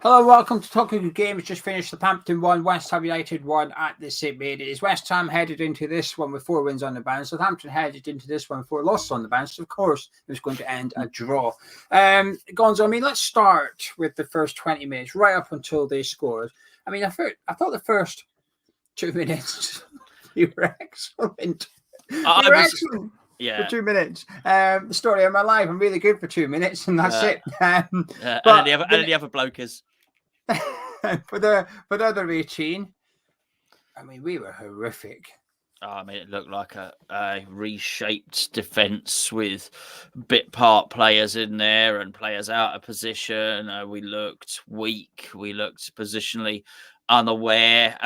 Hello, welcome to Talking Good Games. Just finished Southampton 1, West Ham United 1 at the St Mary's. West Ham headed into this one with 4 wins on the bounce. Southampton headed into this one with 4 losses on the bounce. Of course, it was going to end a draw. Gonzo, I mean, let's start with the first 20 minutes, right up until they scored. I mean, I thought the first 2 minutes, you were excellent. Excellent. Yeah. For 2 minutes. The story of my life. I'm really good for 2 minutes, and that's it. And then the other bloke is. for the other 18, I mean, we were horrific. I mean, it looked like a reshaped defence with bit part players in there and players out of position. We looked weak. We looked positionally unaware.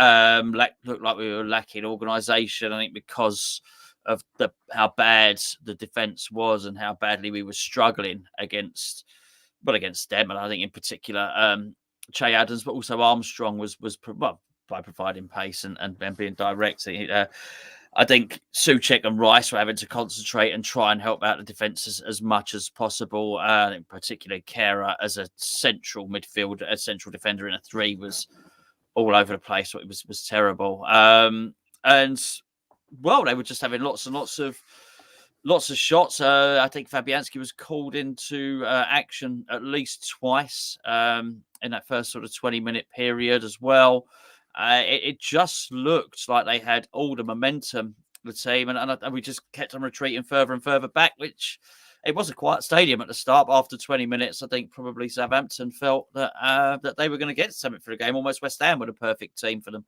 Looked like we were lacking organisation. I think because of how bad the defence was and how badly we were struggling against them. And I think in particular, Che Adams, but also Armstrong was by providing pace and being direct. I think Soucek and Rice were having to concentrate and try and help out the defence as much as possible. In particular, Kera as a central midfielder, a central defender in a 3 was all over the place. So it was terrible. Well, they were just having lots and lots of shots. I think Fabianski was called into action at least twice in that first sort of 20-minute period as well. It just looked like they had all the momentum, the team, and we just kept on retreating further and further back, which it was a quiet stadium at the start. But after 20 minutes, I think probably Southampton felt that they were going to get something for the game. Almost West Ham were the perfect team for them.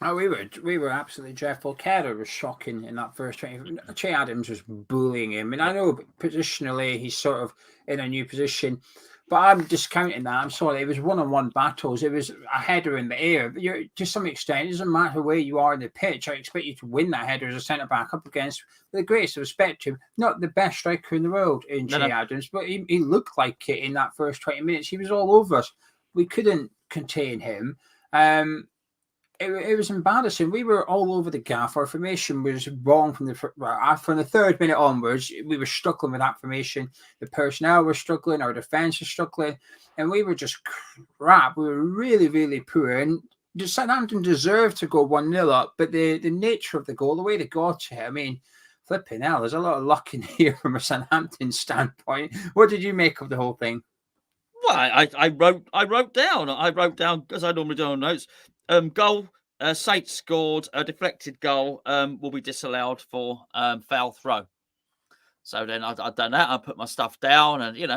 Oh, we were absolutely dreadful. Kera was shocking in that first 20. Che Adams was bullying him. And I know positionally he's sort of in a new position, but I'm discounting that. I'm sorry. It was one-on-one battles. It was a header in the air. But to some extent, it doesn't matter where you are in the pitch. I expect you to win that header as a centre-back up against, with the greatest respect to him, not the best striker in the world in Che Adams, but he looked like it in that first 20 minutes. He was all over us. We couldn't contain him. It was embarrassing. We were all over the gaff. Our formation was wrong from the 3rd minute onwards. We were struggling with that formation. The personnel were struggling. Our defence was struggling. And we were just crap. We were really, really poor. And Southampton deserved to go 1-0 up. But the nature of the goal, the way they got to it, I mean, flipping hell, there's a lot of luck in here from a Southampton standpoint. What did you make of the whole thing? Well, I wrote down, as I normally do on notes, goal, Saint scored, a deflected goal will be disallowed for foul throw. So then I've done that. I put my stuff down, and you've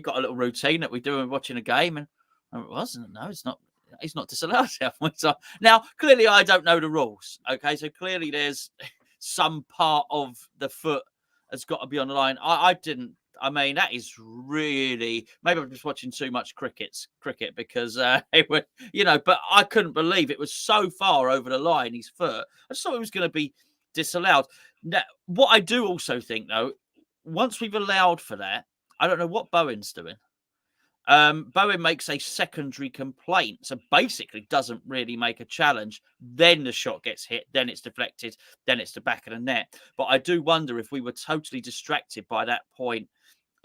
got a little routine that we do when watching a game, and it wasn't. No, it's not. He's not disallowed. So now clearly I don't know the rules. Okay, so clearly there's some part of the foot has got to be on the line. I didn't. I mean, that is really, maybe I'm just watching too much cricket because it would, but I couldn't believe it was so far over the line, his foot. I just thought it was going to be disallowed. Now, what I do also think, though, once we've allowed for that, I don't know what Bowen's doing. Bowen makes a secondary complaint, so basically doesn't really make a challenge. Then the shot gets hit, then it's deflected, then it's the back of the net. But I do wonder if we were totally distracted by that point,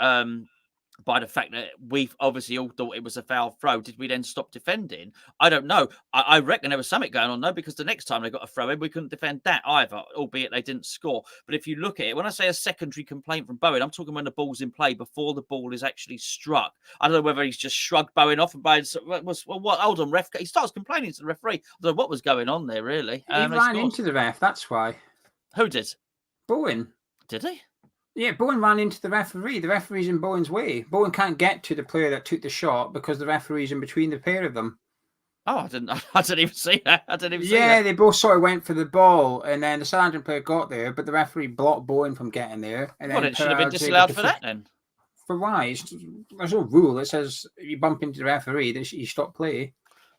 by the fact that we've obviously all thought it was a foul throw. Did we then stop defending? I don't know. I reckon there was something going on, though, because the next time they got a throw in, we couldn't defend that either, albeit they didn't score. But if you look at it, when I say a secondary complaint from Bowen, I'm talking when the ball's in play, before the ball is actually struck. I don't know whether he's just shrugged Bowen off and hold on, ref. He starts complaining to the referee. I don't know what was going on there, really. He ran into the ref, that's why. Who did? Bowen. Did he? Yeah, Bowen ran into the referee. The referee's in Bowen's way. Bowen can't get to the player that took the shot because the referee's in between the pair of them. Oh, I didn't even see that. Yeah, they both sort of went for the ball, and then the Southampton player got there, but the referee blocked Bowen from getting there. And then it should have been disallowed for that then. For why? There's no rule that says if you bump into the referee, that you stop play.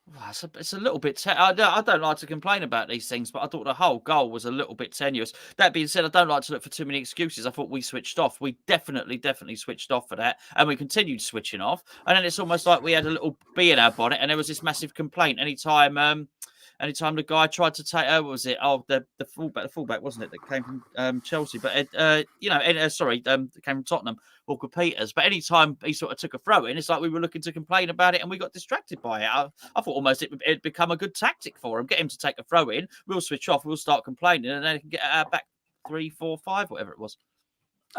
Well, it's a little bit. I don't like to complain about these things, but I thought the whole goal was a little bit tenuous. That being said, I don't like to look for too many excuses. I thought we switched off. We definitely switched off for that, and we continued switching off. And then it's almost like we had a little bee in our bonnet, and there was this massive complaint anytime anytime the guy tried to take, what was it? Oh, the fullback, wasn't it? That came from Chelsea, but that came from Tottenham, Walker Peters. But anytime he sort of took a throw in, it's like we were looking to complain about it and we got distracted by it. I thought almost it'd become a good tactic for him. Get him to take a throw in, we'll switch off, we'll start complaining, and then he can get back 3, 4, 5, whatever it was.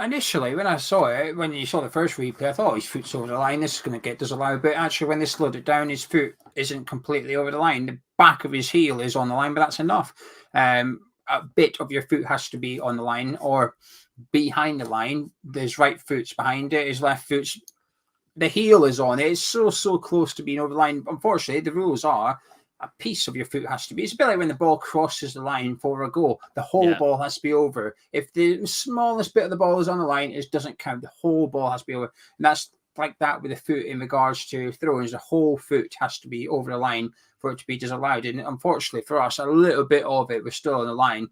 Initially, when I saw it, when you saw the first replay, I thought his foot's over the line. This is going to get disallowed. But actually, when they slowed it down, his foot isn't completely over the line. The back of his heel is on the line, but that's enough. A bit of your foot has to be on the line or behind the line. His right foot's behind it. His left foot's, the heel is on it. It's so close to being over the line. Unfortunately, the rules are a piece of your foot has to be. It's a bit like when the ball crosses the line for a goal. The whole ball has to be over. If the smallest bit of the ball is on the line, it doesn't count. The whole ball has to be over. And that's like that with the foot in regards to throw-ins. The whole foot has to be over the line for it to be disallowed. And unfortunately for us, a little bit of it was still on the line.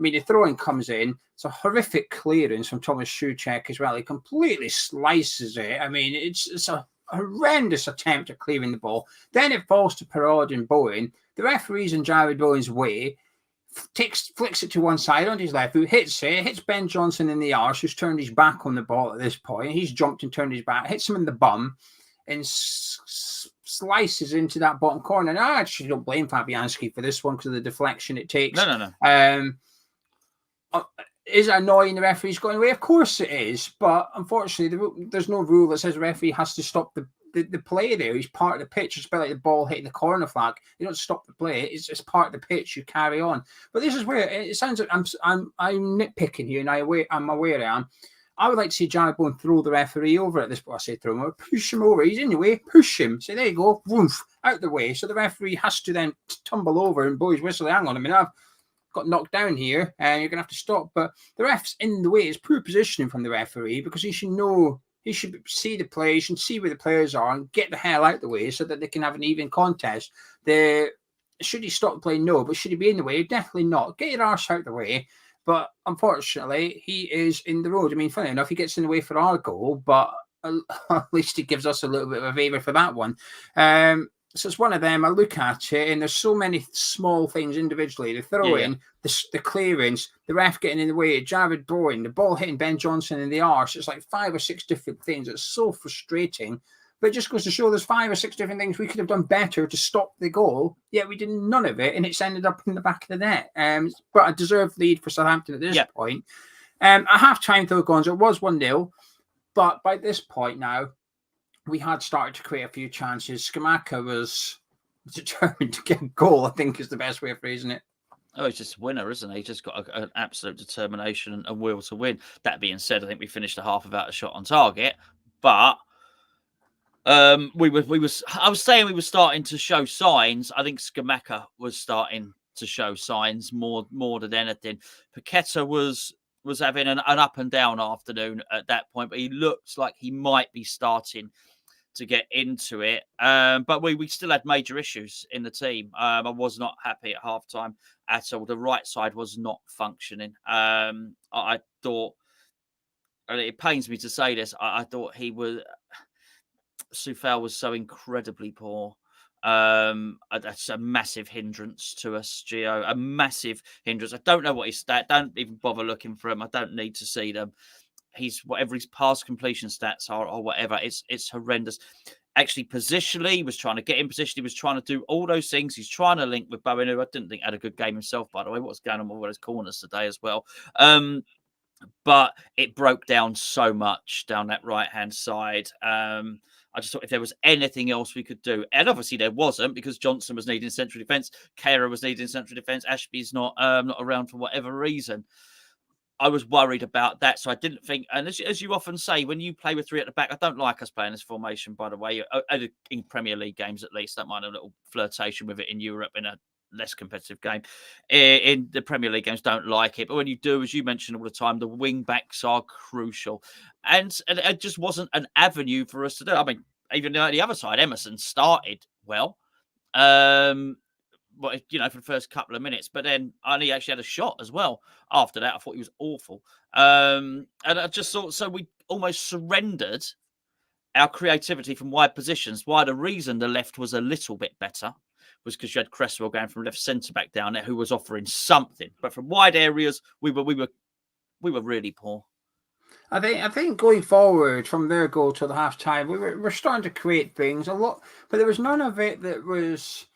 I mean, the throw-in comes in. It's a horrific clearance from Thomas Soucek as well. He completely slices it. I mean, it's a horrendous attempt at clearing the ball. Then it falls to Perraud and Bowen. The referee's in Jared Bowen's way, flicks it to one side on his left foot, hits Ben Johnson in the arse, who's turned his back on the ball at this point. He's jumped and turned his back, hits him in the bum, and slices into that bottom corner. And I actually don't blame Fabianski for this one because of the deflection it takes. No. Is it annoying the referee's going away? Of course it is. But unfortunately, there's no rule that says the referee has to stop the play there. He's part of the pitch. It's about like the ball hitting the corner flag. You don't stop the play. It's just part of the pitch. You carry on. But this is where it sounds like I'm nitpicking here, and I'm aware I am. I would like to see Jared Bowen throw the referee over at this point. I say throw him, push him over. He's in the way, push him. Say, there you go, woof, out the way. So the referee has to then tumble over and blow his whistle. Hang on a minute, I've got knocked down here and you're going to have to stop. But the ref's in the way. It's poor positioning from the referee because he should know, he should see the play, he should see where the players are and get the hell out the way so that they can have an even contest. Should he stop the play? No. But should he be in the way? Definitely not. Get your arse out the way. But unfortunately, he is in the road. I mean, funny enough, he gets in the way for our goal, but at least he gives us a little bit of a favour for that one. So it's one of them. I look at it, and there's so many small things individually. The throw-in, the clearance, the ref getting in the way, Jared Bowen, the ball hitting Ben Johnson in the arse. It's like 5 or 6 different things. It's so frustrating. But it just goes to show there's 5 or 6 different things we could have done better to stop the goal. Yet we did none of it, and it's ended up in the back of the net. But a deserved lead for Southampton at this point. At half-time, though, Gonzo, it was 1-0. But by this point now, we had started to create a few chances. Scamacca was determined to get a goal, I think is the best way of phrasing it. Oh, he's just a winner, isn't he? He's just got an absolute determination and will to win. That being said, I think we finished the half without a shot on target. But I was saying we were starting to show signs. I think Scamacca was starting to show signs more than anything. Paqueta was having an up and down afternoon at that point, but he looked like he might be starting to get into it. But we still had major issues in the team. I was not happy at halftime at all. The right side was not functioning. I thought, and it pains me to say this, I thought SOUWHU was so incredibly poor. That's a massive hindrance to us, Geo. A massive hindrance. I don't know what his stat. Don't even bother looking for him. I don't need to see them. He's whatever his past completion stats are or whatever. It's horrendous. Actually, positionally, he was trying to get in position. He was trying to do all those things. He's trying to link with Bowen, who I didn't think had a good game himself, by the way. What's going on with all those corners today as well? But it broke down so much down that right-hand side. I just thought if there was anything else we could do, and obviously there wasn't because Johnson was needing central defence, Kehrer was needing central defence, Ashby's not around for whatever reason. I was worried about that, so I didn't think. And as you often say, when you play with 3 at the back, I don't like us playing this formation. By the way, in Premier League games at least, don't mind a little flirtation with it in Europe in a less competitive game. In the Premier League games, don't like it. But when you do, as you mentioned all the time, the wing backs are crucial. And it just wasn't an avenue for us to do. I mean, even on the other side, Emerson started well, but for the first couple of minutes. But then he actually had a shot as well. After that, I thought he was awful. And I just thought, so we almost surrendered our creativity from wide positions. Why the reason the left was a little bit better was because you had Cresswell going from left centre back down there, who was offering something. But from wide areas, we were really poor. I think going forward from their goal to the half time, we're starting to create things a lot, but there was none of it that was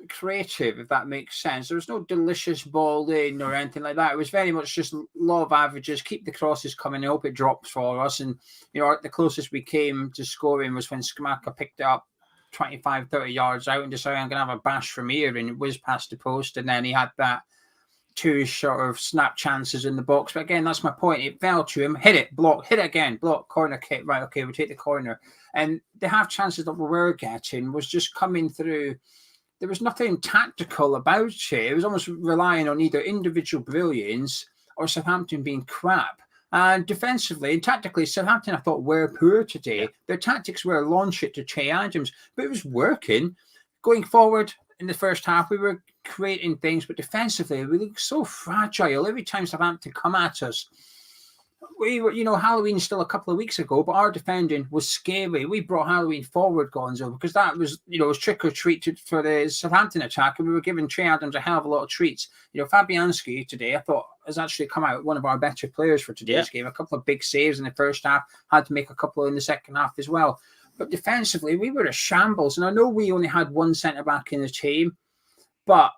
creative, if that makes sense. There was no delicious ball in or anything like that. It was very much just law of averages, keep the crosses coming, I hope it drops for us. And, the closest we came to scoring was when Skamaka picked it up 25, 30 yards out and decided, I'm going to have a bash from here, and it whizzed past the post. And then he had that two sort of snap chances in the box. But again, that's my point. It fell to him, hit it, block, hit it again, block, corner kick. Right, okay, we'll take the corner. And the half chances that we were getting was just coming through. There was nothing tactical about it. It was almost relying on either individual brilliance or Southampton being crap. And defensively and tactically, Southampton, I thought, were poor today. Their tactics were launch it to Che Adams, but it was working. Going forward in the first half, we were creating things, but defensively, we looked so fragile. Every time Southampton come at us, we were, Halloween still a couple of weeks ago, but our defending was scary. We brought Halloween forward, Gonzo, because that was, it was trick or treat for the Southampton attack, and we were giving Che Adams a hell of a lot of treats. Fabianski today, I thought, has actually come out one of our better players for today's game. A couple of big saves in the first half, had to make a couple in the second half as well. But defensively, we were a shambles, and I know we only had one centre back in the team, but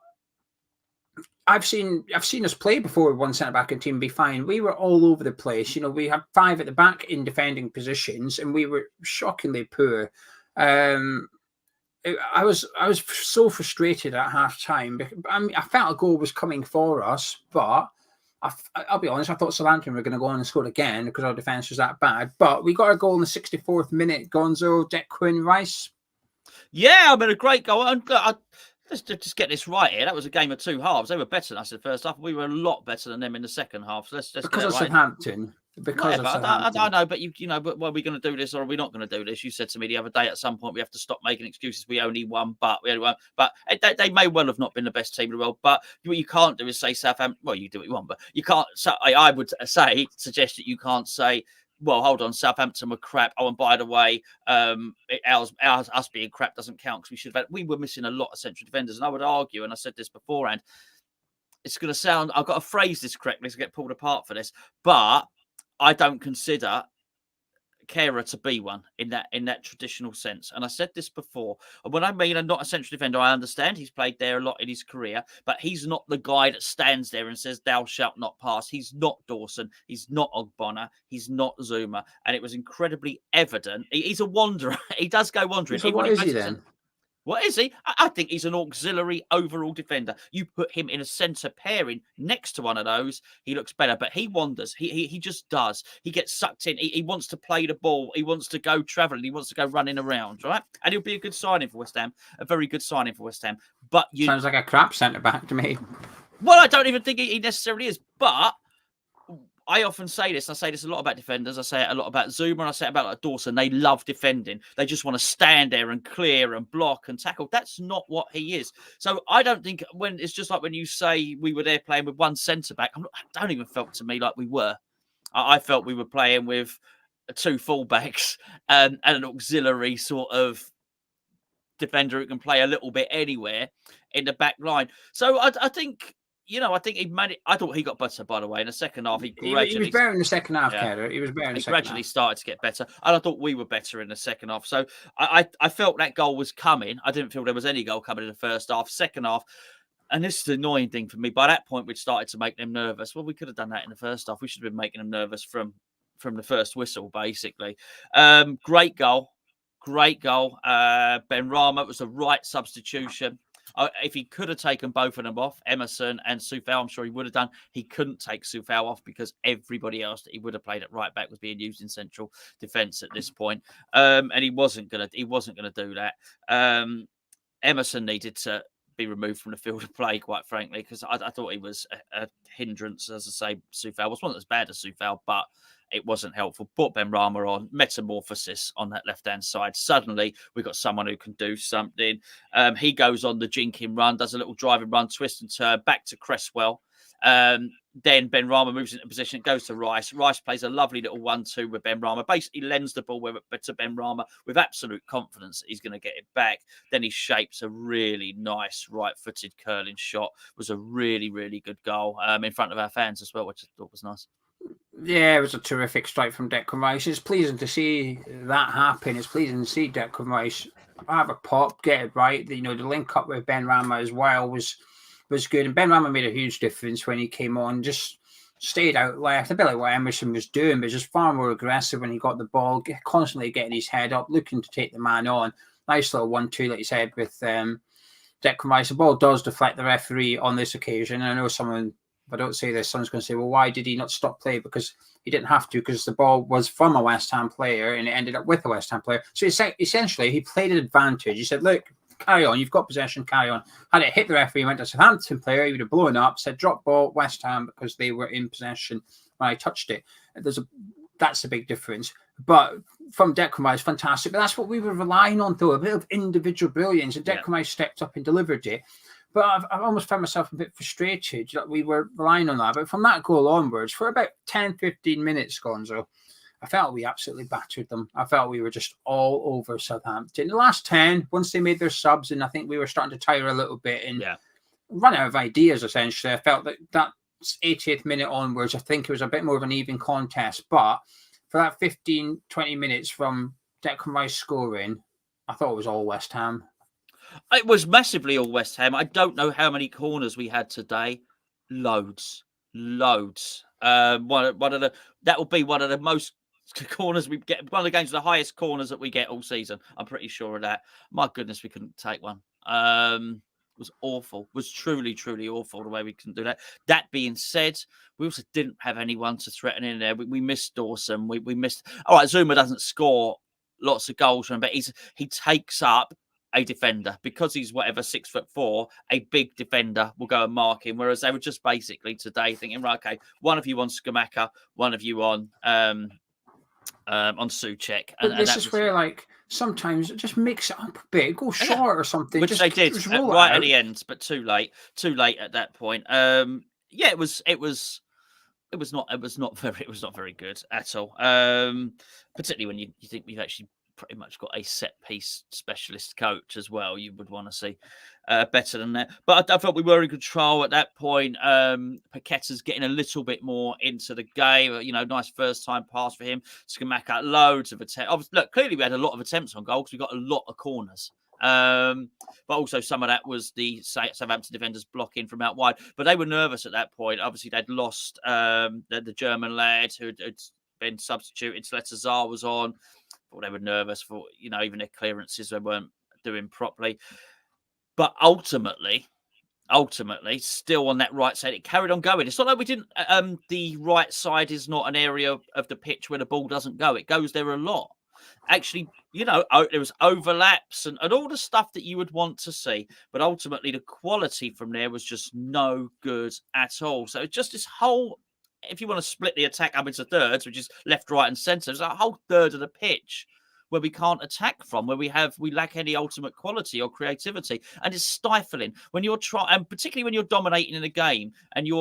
I've seen us play before with one centre back in team be fine. We were all over the place. We had 5 at the back in defending positions, and we were shockingly poor. I was so frustrated at half time. I felt a goal was coming for us, but I'll be honest, I thought Southampton were going to go on and score again because our defence was that bad. But we got a goal in the 64th minute. Gonzo, Declan Rice. Yeah, I mean, a great goal. Let's just get this right here. That was a game of two halves. They were better than us in the first half. We were a lot better than them in the second half. So let's because of right. Southampton. Because of Southampton. I know, but but are we going to do this or are we not going to do this? You said to me the other day, at some point we have to stop making excuses. We only won, but they may well have not been the best team in the world. But what you can't do is say Southampton. Well, you do what you want, but you can't. So I would suggest that you can't say, well, hold on, Southampton were crap. Oh, and by the way, us being crap doesn't count because we were missing a lot of central defenders. And I would argue, and I said this beforehand, it's going to sound, I've got to phrase this correctly to get pulled apart for this, but I don't consider Kehrer to be one in that traditional sense. And I said this before. And when I mean I'm not a central defender, I understand he's played there a lot in his career, but he's not the guy that stands there and says, thou shalt not pass. He's not Dawson. He's not Ogbonna. He's not Zouma. And it was incredibly evident. He's a wanderer. He does go wandering. So what is he then? What is he? I think he's an auxiliary overall defender. You put him in a centre pairing next to one of those, he looks better. But he wanders. He just does. He gets sucked in. He wants to play the ball. He wants to go travelling. He wants to go running around, right? And he'll be a good signing for West Ham. A very good signing for West Ham. But sounds like a crap centre back to me. Well, I don't even think he necessarily is. But I often say this. I say this a lot about defenders. I say it a lot about Zouma, and I say it about Dawson. They love defending. They just want to stand there and clear and block and tackle. That's not what he is. So I don't think it's just like when you say we were there playing with one centre back. I don't even felt to me like we were. I felt we were playing with 2 fullbacks and an auxiliary sort of defender who can play a little bit anywhere in the back line. So I think. I think he managed. I thought he got better, by the way. In the second half, he was better in the second half, Kehrer. He was better in the second half. He gradually started to get better. And I thought we were better in the second half. So I felt that goal was coming. I didn't feel there was any goal coming in the first half. Second half, and this is the annoying thing for me, by that point, we'd started to make them nervous. Well, we could have done that in the first half. We should have been making them nervous from the first whistle, basically. Great goal. Benrahma was the right substitution. If he could have taken both of them off, Emerson and SOUWHU, I'm sure he would have done. He couldn't take SOUWHU off because everybody else that he would have played at right back was being used in central defence at this point. And he wasn't gonna do that. Emerson needed to be removed from the field of play, quite frankly, because I thought he was a hindrance. As I say, SOUWHU wasn't as bad as SOUWHU, but it wasn't helpful. Put Benrahma on, metamorphosis on that left-hand side. Suddenly, we've got someone who can do something. He goes on the jinking run, does a little driving run, twist and turn, back to Cresswell. Then Ben Rama moves into position, it goes to Rice. Rice plays a lovely little 1-2 with Ben Rama. Basically lends the ball to Ben Rama with absolute confidence that he's going to get it back. Then he shapes a really nice right-footed curling shot. It was a really, really good goal in front of our fans as well, which I thought was nice. Yeah, it was a terrific strike from Declan Rice. It's pleasing to see that happen. It's pleasing to see Declan Rice have a pop, get it right. The link up with Ben Rama as well was good. And Ben Rama made a huge difference when he came on. Just stayed out left, a bit like what Emerson was doing, but just far more aggressive when he got the ball, constantly getting his head up, looking to take the man on. Nice little 1-2, like you said, with Declan Rice. The ball does deflect the referee on this occasion. And I know someone, if I don't say this, someone's going to say, well, why did he not stop play? Because he didn't have to, because the ball was from a West Ham player and it ended up with a West Ham player. So essentially, he played an advantage. He said, look, carry on. You've got possession, carry on. Had it hit the referee, went to a Southampton player, he would have blown up, said drop ball, West Ham, because they were in possession when I touched it. That's a big difference. But from Declan Rice, fantastic. But that's what we were relying on, though, a bit of individual brilliance. And Declan Rice stepped up and delivered it. But I've almost found myself a bit frustrated that we were relying on that. But from that goal onwards, for about 10, 15 minutes, Gonzo, I felt we absolutely battered them. I felt we were just all over Southampton. The last 10, once they made their subs, and I think we were starting to tire a little bit and run out of ideas, essentially. I felt that 80th minute onwards, I think it was a bit more of an even contest. But for that 15, 20 minutes from Declan Rice scoring, I thought it was all West Ham. It was massively all West Ham. I don't know how many corners we had today. Loads. That will be one of the most corners we get, one of the games with the highest corners that we get all season. I'm pretty sure of that. My goodness, we couldn't take one. It was awful. It was truly, truly awful the way we couldn't do that. That being said, we also didn't have anyone to threaten in there. We missed Dawson. We missed. All right, Zouma doesn't score lots of goals from him, but he takes up a defender because he's 6'4". A big defender will go and mark him. Whereas they were just basically today thinking, right, okay, one of you on Scamacca, one of you on Souček. And this is where, sometimes just mix it up a bit, go short or something. Which they did right at the end, but too late at that point. It was not very good at all. Particularly when you think we've actually pretty much got a set piece specialist coach as well. You would want to see better than that. But I felt we were in control at that point. Paqueta's getting a little bit more into the game. Nice first time pass for him. Scamacca, loads of attempts. Look, clearly we had a lot of attempts on goal because we got a lot of corners. But also some of that was the Southampton defenders blocking from out wide. But they were nervous at that point. Obviously, they'd lost the German lad who had been substituted. Sletazar was on. They were nervous for, even their clearances they weren't doing properly. But ultimately, still on that right side, it carried on going. It's not like we didn't. The right side is not an area of the pitch where the ball doesn't go. It goes there a lot. Actually, there was overlaps and all the stuff that you would want to see. But ultimately, the quality from there was just no good at all. So it's just this whole. If you want to split the attack up into thirds, which is left, right, and centre, there's a whole third of the pitch where we can't attack from, where we lack any ultimate quality or creativity, and it's stifling when you're trying, and particularly when you're dominating in a game,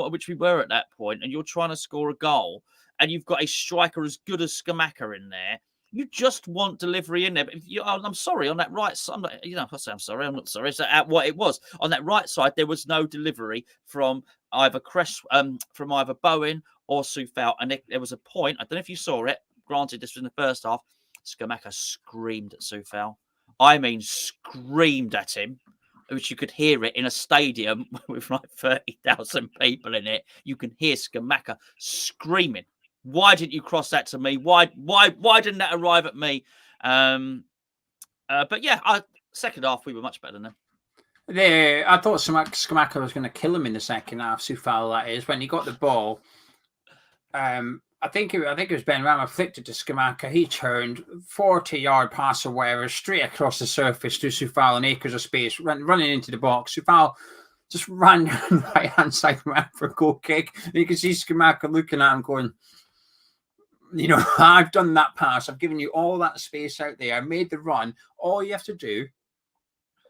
which we were at that point, and you're trying to score a goal, and you've got a striker as good as Scamacca in there. You just want delivery in there. But I'm sorry, on that right side, I'm sorry, I'm not sorry. It's what it was. On that right side, there was no delivery from either from either Bowen or SOUWHU. And there was a point, I don't know if you saw it, granted this was in the first half, Scamacca screamed at SOUWHU. I mean, screamed at him, which you could hear it in a stadium with 30,000 people in it. You can hear Scamacca screaming. Why didn't you cross that to me? Why didn't that arrive at me? But yeah, second half we were much better than them. Yeah, I thought Scamacca was going to kill him in the second half. SOUWHU, that is, when he got the ball. I think it was Ben Rama flicked it to Scamacca. He turned 40-yard pass or whatever straight across the surface to SOUWHU and acres of space, running into the box. SOUWHU just ran down the right-hand side for a goal kick. And you can see Scamacca looking at him going, I've done that pass. I've given you all that space out there. I made the run. All you have to do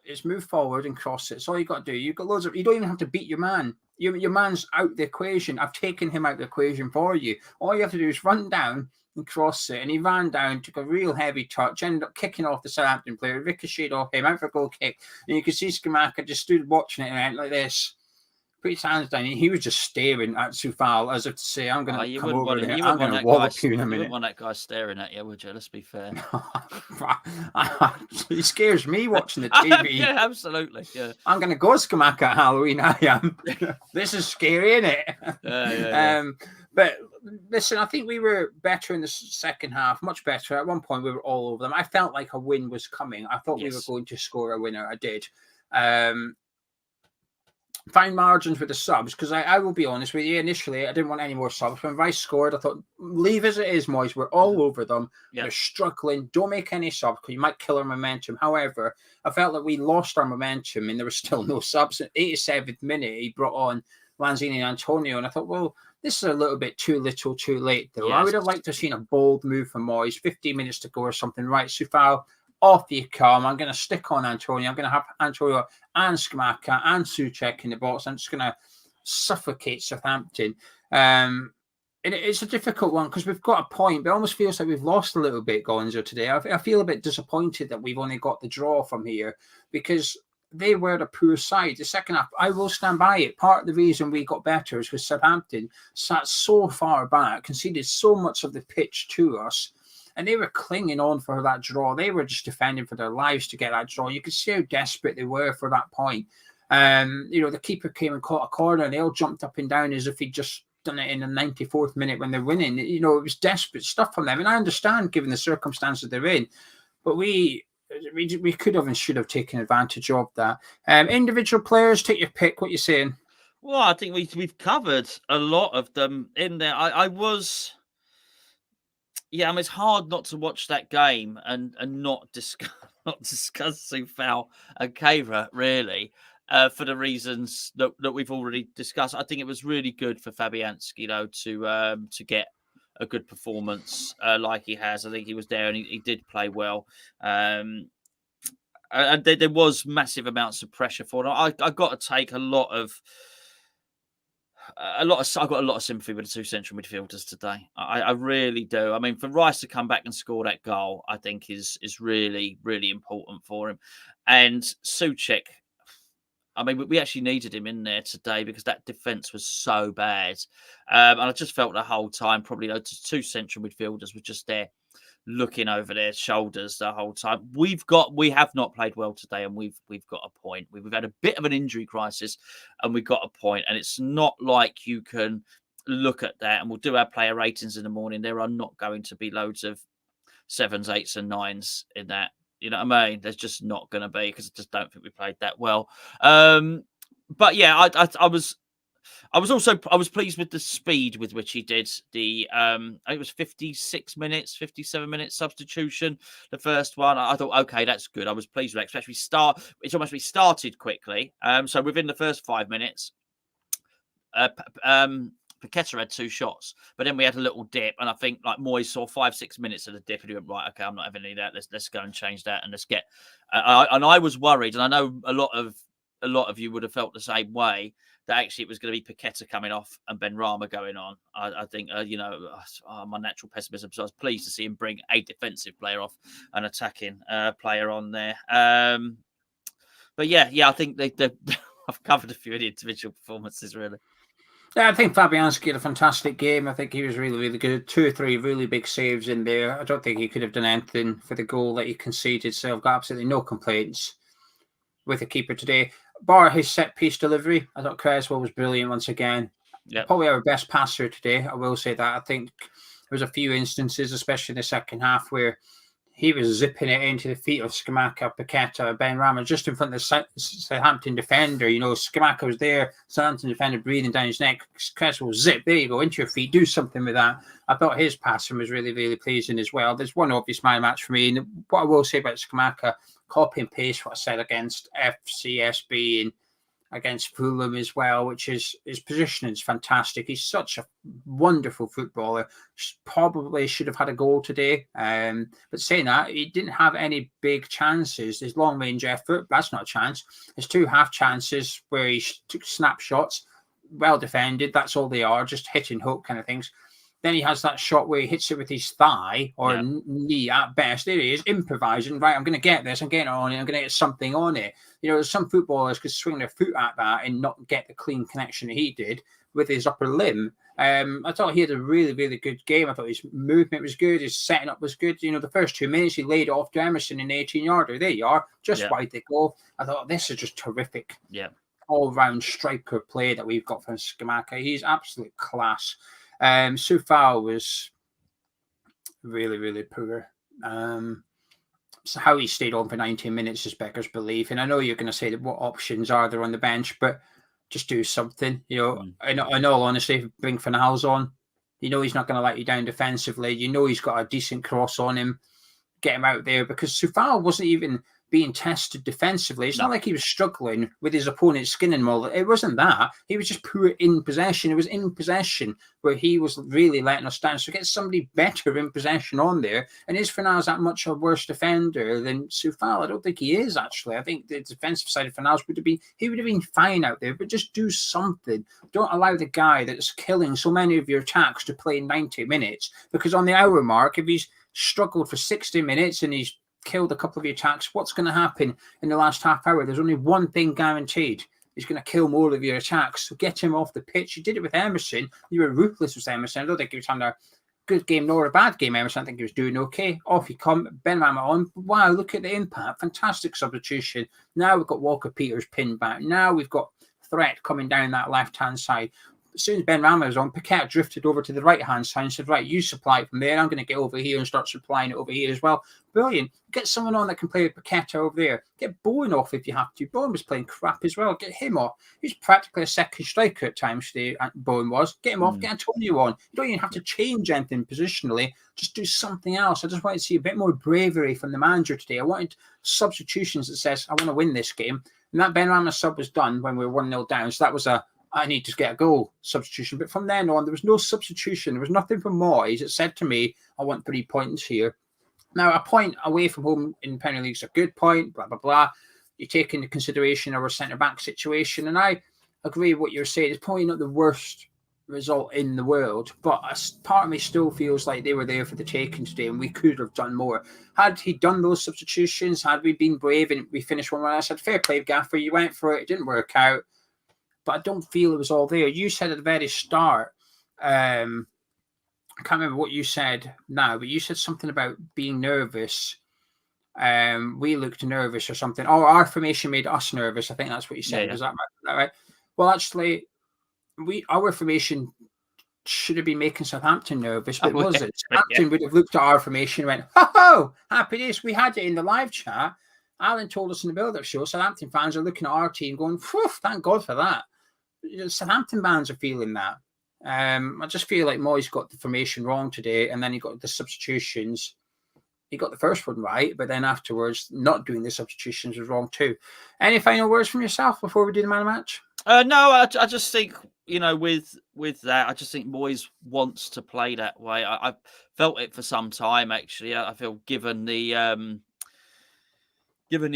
is move forward and cross it. It's all you got to do. You've got loads of. You don't even have to beat your man. Your man's out the equation. I've taken him out the equation for you. All you have to do is run down and cross it. And he ran down, took a real heavy touch, ended up kicking off the Southampton player, ricocheted off him, out for a goal kick. And you could see Scamacca just stood watching it and went like this. Put his hands down, and he was just staring at SOUWHU as if to say, "I'm going to come over here. I'm going to wallop you in a minute." You wouldn't want that guy staring at you, would you? Let's be fair. He scares me watching the TV. Yeah, absolutely. Yeah, I'm going to go Scamacca at Halloween. I am. This is scary, isn't it? Yeah. But listen, I think we were better in the second half, much better. At one point, we were all over them. I felt like a win was coming. I thought we were going to score a winner. I did. Fine margins with the subs, because I will be honest with you, initially I didn't want any more subs. When Rice scored, I thought, leave as it is, Moyes. We're all over them. They're struggling. Don't make any subs because you might kill our momentum. However, I felt like we lost our momentum and there was still no subs. At 87th minute, he brought on Lanzini and Antonio, and I thought, well, this is a little bit too little, too late, though. Yes. I would have liked to have seen a bold move from Moyes, 15 minutes to go or something. Right, SOUWHU, off you come. I'm going to stick on Antonio. I'm going to have Antonio and Scamacca and Soucek in the box. I'm just going to suffocate Southampton. And it's a difficult one because we've got a point, but it almost feels like we've lost a little bit, Gonzo, today. I feel a bit disappointed that we've only got the draw from here because they were the poor side. The second half, I will stand by it. Part of the reason we got better is with Southampton sat so far back, conceded so much of the pitch to us, and they were clinging on for that draw. They were just defending for their lives to get that draw. You could see how desperate they were for that point. The keeper came and caught a corner, and they all jumped up and down as if he'd just done it in the 94th minute when they're winning. It was desperate stuff from them. And I understand, given the circumstances they're in, but we could have and should have taken advantage of that. Individual players, take your pick. What you saying? Well, I think we've covered a lot of them in there. It's hard not to watch that game and not discuss SOUWHU and Kehra, really, for the reasons that we've already discussed. I think it was really good for Fabianski, to get a good performance like he has. I think he was there and he did play well. And there was massive amounts of pressure for him. I got to take I've got a lot of sympathy with the two central midfielders today. I really do. I mean, for Rice to come back and score that goal, I think is really, really important for him. And Soucek, I mean, we actually needed him in there today because that defence was so bad. And I just felt the whole time, probably those two central midfielders were just there looking over their shoulders the whole time. We have not played well today, and we've got a point. We've had a bit of an injury crisis, and we've got a point. And it's not like you can look at that, and we'll do our player ratings in the morning. There are not going to be loads of 7s, 8s, and 9s in that. You know what I mean? There's just not going to be, because I just don't think we played that well. But yeah, I was pleased with the speed with which he did the I think it was 57 minutes substitution. The first one, I thought, okay, that's good. I was pleased with that. We started quickly. So within the first 5 minutes, Paqueta had 2 shots, but then we had a little dip, and I think like Moyes saw 5-6 minutes of the dip, and he went, right, okay, I'm not having any of that. Let's go and change that, and let's get. And I was worried, and I know a lot of you would have felt the same way, that actually it was going to be Paqueta coming off and Benrahma going on. I think, my natural pessimism. So I was pleased to see him bring a defensive player off, an attacking player on there. But yeah, I think I've covered a few of the individual performances, really. Yeah, I think Fabianski had a fantastic game. I think he was really, really good. 2 or 3 really big saves in there. I don't think he could have done anything for the goal that he conceded. So I've got absolutely no complaints with the keeper today. Bar his set-piece delivery, I thought Creswell was brilliant once again. Yep. Probably our best passer today, I will say that. I think there was a few instances, especially in the second half, where he was zipping it into the feet of Scamacca, Paqueta, Benrahma, just in front of the Southampton defender. Scamacca was there, Southampton defender breathing down his neck. Creswell, zip, there you go, into your feet, do something with that. I thought his passing was really, really pleasing as well. There's one obvious man match for me. And what I will say about Scamacca, copy and paste what I said against FCSB, and against Fulham as well, which is his positioning is fantastic. He's such a wonderful footballer. Probably should have had a goal today. But saying that, he didn't have any big chances. His long range effort, that's not a chance. There's 2 half chances where he took snapshots, well defended. That's all they are, just hit and hook kind of things. Then he has that shot where he hits it with his thigh or knee at best. There he is, improvising. Right, I'm going to get this. I'm getting on it. I'm going to get something on it. You know, some footballers could swing their foot at that and not get the clean connection that he did with his upper limb. I thought he had a really, really good game. I thought his movement was good. His setting up was good. You know, the first 2 minutes he laid off to Emerson in 18-yarder. There you are, just wide they go. I thought this is just terrific. Yeah. All-round striker play that we've got from Scamacca. He's absolute class. SOUWHU was really, really poor. So how he stayed on for 19 minutes is beggars belief. And I know you're going to say that what options are there on the bench, but just do something. You know, in all honesty, if you bring Fanals on, you know he's not going to let you down defensively. You know he's got a decent cross on him. Get him out there, because SOUWHU wasn't even being tested defensively. It's not like he was struggling with his opponent's skinning mold. It wasn't that. He was just poor in possession. It was in possession where he was really letting us down. So get somebody better in possession on there. And is Fanals that much a worse defender than SOUWHU? I don't think he is, actually. I think the defensive side of Fanals would have been fine out there, but just do something. Don't allow the guy that's killing so many of your attacks to play 90 minutes, because on the hour mark, if he's struggled for 60 minutes and he's killed a couple of your attacks, what's going to happen in the last half hour? There's only one thing guaranteed. He's going to kill more of your attacks. So get him off the pitch. You did it with Emerson. You were ruthless with Emerson. I don't think he was having a good game nor a bad game, Emerson. I think he was doing okay. Off you come. Benrahma on. Wow, look at the impact. Fantastic substitution. Now we've got Walker Peters pinned back. Now we've got threat coming down that left-hand side. As soon as Benrahma was on, Paquette drifted over to the right-hand side and said, right, you supply it from there. I'm going to get over here and start supplying it over here as well. Brilliant. Get someone on that can play with Paquette over there. Get Bowen off if you have to. Bowen was playing crap as well. Get him off. He's practically a second striker at times today, Bowen was. Get him off. Get Antonio on. You don't even have to change anything positionally. Just do something else. I just wanted to see a bit more bravery from the manager today. I wanted substitutions that says, I want to win this game. And that Benrahma sub was done when we were 1-0 down. So that was I need to get a goal substitution. But from then on, there was no substitution. There was nothing from Moyes that said to me, I want 3 points here. Now, a point away from home in Premier League is a good point, blah, blah, blah. You take into consideration our centre-back situation. And I agree with what you're saying. It's probably not the worst result in the world. But part of me still feels like they were there for the taking today and we could have done more. Had he done those substitutions, had we been brave and we finished 1-1, I said, fair play, Gaffer, you went for it. It didn't work out. But I don't feel it was all there. You said at the very start, I can't remember what you said now, but you said something about being nervous. We looked nervous or something. Oh, our formation made us nervous. I think that's what you said. Yeah. Is that right? Well, actually, our formation should have been making Southampton nervous, but it wasn't. Southampton would have looked at our formation and went, ho, happy days. We had it in the live chat. Alan told us in the build-up show, Southampton fans are looking at our team going, thank God for that. Southampton fans are feeling that. I just feel like Moyes got the formation wrong today, and then he got the substitutions. He got the first one right, but then afterwards, not doing the substitutions was wrong too. Any final words from yourself before we do the man of the match? No, I just think, with that, I just think Moyes wants to play that way. I've felt it for some time, actually. I feel given the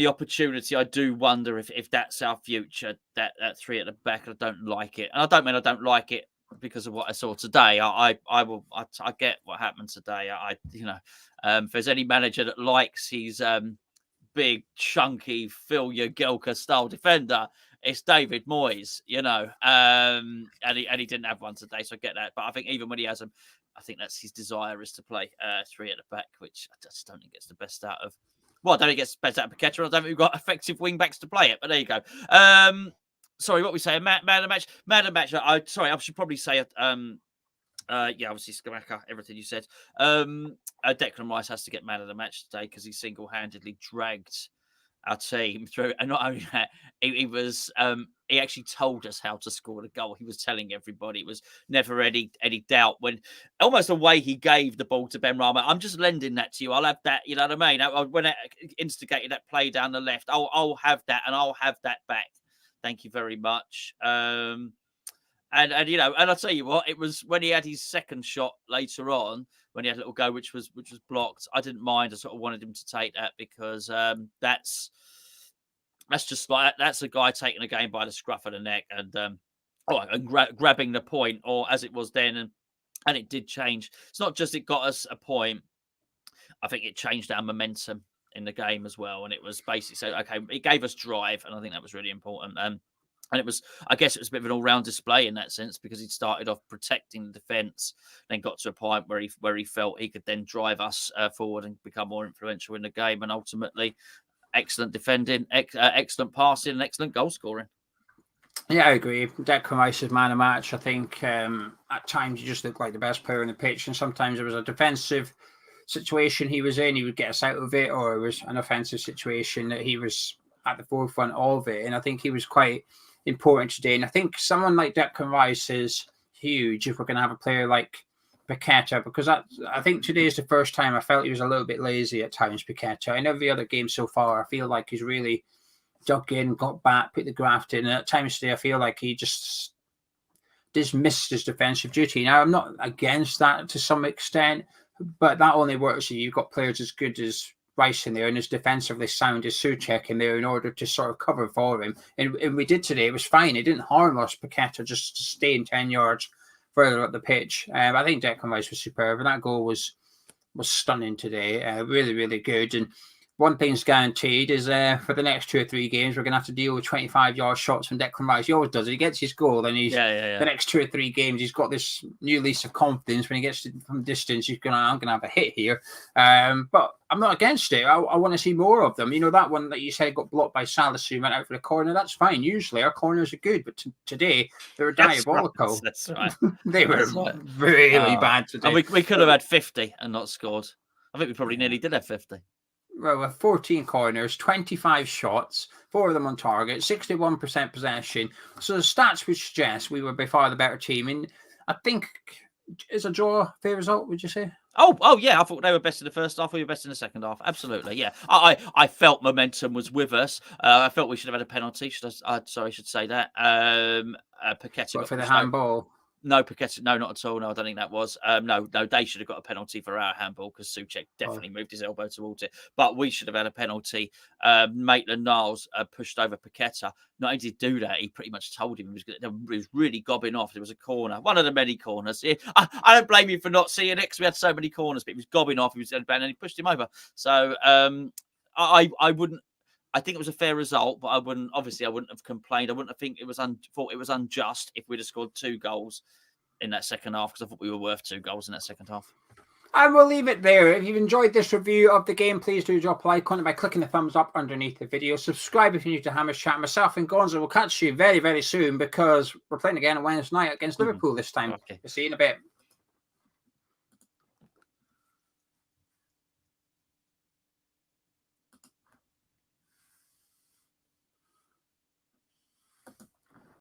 opportunity, I do wonder if that's our future, that 3 at the back. I don't like it. And I don't mean I don't like it because of what I saw today. I get what happened today. If there's any manager that likes his big, chunky, Phil Jagielka style defender, it's David Moyes, and he didn't have one today, so I get that. But I think even when he has them, I think that's his desire is to play 3 at the back, which I just don't think gets the best out of. Well, I don't think it gets better out of Paquette. I don't think we've got effective wing backs to play it, but there you go. Sorry, what we say? Man of the match. Man of the match. I should probably say it. Obviously, Scamacca, everything you said. Declan Rice has to get man of the match today because he single-handedly dragged our team through. And not only that, he actually told us how to score the goal. He was telling everybody. It was never any doubt. When almost the way he gave the ball to Benrahma, I'm just lending that to you. I'll have that. You know what I mean? When I instigated that play down the left, I'll have that and I'll have that back. Thank you very much. And you know, and I'll tell you what, it was when he had his second shot later on, when he had a little go, which was blocked. I didn't mind. I sort of wanted him to take that because that's just like that's a guy taking a game by the scruff of the neck and grabbing the point, or as it was then, and it did change. It's not just it got us a point. I think it changed our momentum in the game as well, and it was basically so okay. It gave us drive, and I think that was really important. And it was, I guess, it was a bit of an all-round display in that sense because he'd started off protecting the defence, then got to a point where he felt he could then drive us forward and become more influential in the game, and ultimately, excellent defending, excellent passing, and excellent goal scoring. Yeah, I agree. Declan Rice is man of match. I think at times he just looked like the best player on the pitch, and sometimes it was a defensive situation he was in, he would get us out of it, or it was an offensive situation that he was at the forefront of it. And I think he was quite important today. And I think someone like Declan Rice is huge if we're going to have a player like Paqueta, because I think today is the first time I felt he was a little bit lazy at times, Paqueta. In every other game so far, I feel like he's really dug in, got back, put the graft in. And at times today, I feel like he just dismissed his defensive duty. Now, I'm not against that to some extent, but that only works if you've got players as good as Rice in there and as defensively sound as Soucek in there in order to sort of cover for him. And we did today. It was fine. It didn't harm us, Paqueta, just to stay in 10 yards further up the pitch. I think Declan Rice was superb, and that goal was stunning today. Really, really good. And one thing's guaranteed is for the next 2 or 3 games, we're going to have to deal with 25-yard shots from Declan Rice. He always does it. He gets his goal, then he's the next 2 or 3 games, he's got this new lease of confidence. When he gets from distance, I'm going to have a hit here. But I'm not against it. I want to see more of them. You know, that one that you said got blocked by Salisu, went out for the corner. That's fine. Usually our corners are good, but today they were diabolical. That's right. They were really bad today. And we could have had 50 and not scored. I think we probably nearly did have 50. Well, with 14 corners, 25 shots, 4 of them on target, 61% possession. So the stats would suggest we were by far the better team. And I think, is a draw a fair result, would you say? Oh, yeah. I thought they were best in the first half. We were best in the second half. Absolutely, yeah. I felt momentum was with us. I felt we should have had a penalty. I should say that. Paqueta for the handball. No, Paqueta, no, not at all. No, I don't think that was. No, they should have got a penalty for our handball because Soucek definitely moved his elbow towards it. But we should have had a penalty. Maitland-Niles pushed over Paqueta. Not only did he do that, he pretty much told him he was really gobbing off. There was a corner, one of the many corners. I don't blame you for not seeing it because we had so many corners, but he was gobbing off. He was and he pushed him over. So I wouldn't. I think it was a fair result, but I wouldn't have complained. I wouldn't have thought it was unjust if we'd have scored 2 goals in that second half because I thought we were worth 2 goals in that second half. And we'll leave it there. If you've enjoyed this review of the game, please do drop a like on it by clicking the thumbs up underneath the video. Subscribe if you're new to Hammer's Chat. Myself and Gonzo will catch you very, very soon because we're playing again on Wednesday night against Liverpool this time. Okay. We'll see you in a bit.